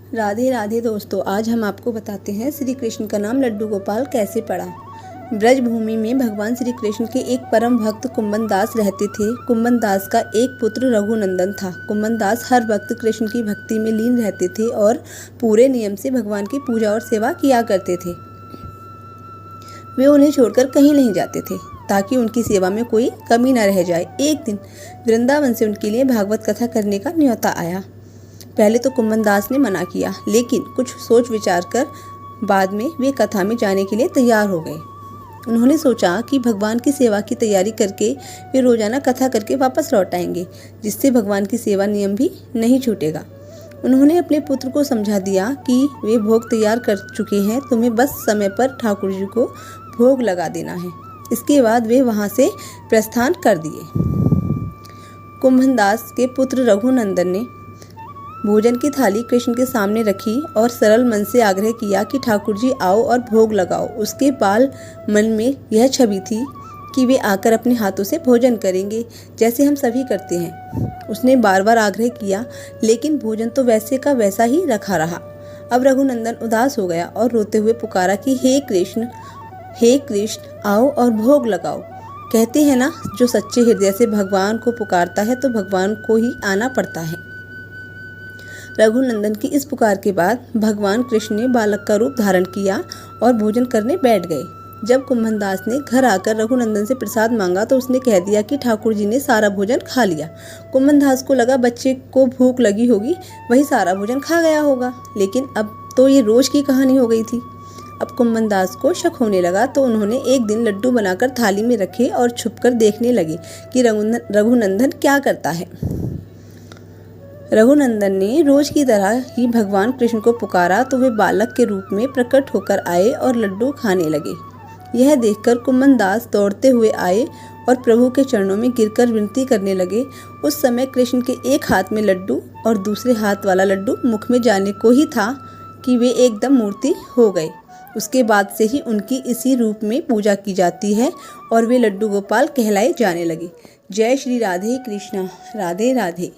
राधे राधे दोस्तों, आज हम आपको बताते हैं श्री कृष्ण का नाम लड्डू गोपाल कैसे पड़ा। ब्रज भूमि में भगवान श्री कृष्ण के एक परम भक्त कुम्मन दास रहते थे। कुम्मन दास का एक पुत्र रघुनंदन था। कुम्मन दास हर वक्त कृष्ण की भक्ति में लीन रहते थे और पूरे नियम से भगवान की पूजा और सेवा किया करते थे। वे उन्हें छोड़कर कहीं नहीं जाते थे ताकि उनकी सेवा में कोई कमी न रह जाए। एक दिन वृंदावन से उनके लिए भागवत कथा करने का न्योता आया। पहले तो कुम्मन दास ने मना किया, लेकिन कुछ सोच विचार कर बाद में वे कथा में जाने के लिए तैयार हो गए। उन्होंने सोचा कि भगवान की सेवा की तैयारी करके वे रोजाना कथा करके वापस लौट आएंगे, जिससे भगवान की सेवा नियम भी नहीं छूटेगा। उन्होंने अपने पुत्र को समझा दिया कि वे भोग तैयार कर चुके हैं, तुम्हें बस समय पर ठाकुर जी को भोग लगा देना है। इसके बाद वे वहां से प्रस्थान कर दिए। कुम्मन दास के पुत्र रघुनंदन ने भोजन की थाली कृष्ण के सामने रखी और सरल मन से आग्रह किया कि ठाकुर जी आओ और भोग लगाओ। उसके बाल मन में यह छवि थी कि वे आकर अपने हाथों से भोजन करेंगे, जैसे हम सभी करते हैं। उसने बार बार आग्रह किया, लेकिन भोजन तो वैसे का वैसा ही रखा रहा। अब रघुनंदन उदास हो गया और रोते हुए पुकारा कि हे कृष्ण आओ और भोग लगाओ। कहते हैं ना, जो सच्चे हृदय से भगवान को पुकारता है तो भगवान को ही आना पड़ता है। रघुनंदन की इस पुकार के बाद भगवान कृष्ण ने बालक का रूप धारण किया और भोजन करने बैठ गए। जब कुम्मन दास ने घर आकर रघुनंदन से प्रसाद मांगा तो उसने कह दिया कि ठाकुर जी ने सारा भोजन खा लिया। कुम्मन दास को लगा बच्चे को भूख लगी होगी, वही सारा भोजन खा गया होगा, लेकिन अब तो ये रोज की कहानी हो गई थी। अब कुम्मन दास को शक होने लगा, तो उन्होंने एक दिन लड्डू बनाकर थाली में रखे और छुपकर देखने लगे कि रघुनंदन क्या करता है। रघुनंदन ने रोज की तरह ही भगवान कृष्ण को पुकारा तो वे बालक के रूप में प्रकट होकर आए और लड्डू खाने लगे। यह देखकर कुम्मन दास दौड़ते हुए आए और प्रभु के चरणों में गिरकर विनती करने लगे। उस समय कृष्ण के एक हाथ में लड्डू और दूसरे हाथ वाला लड्डू मुख में जाने को ही था कि वे एकदम मूर्ति हो गए। उसके बाद से ही उनकी इसी रूप में पूजा की जाती है और वे लड्डू गोपाल कहलाए जाने लगे। जय श्री राधे कृष्णा। राधे राधे।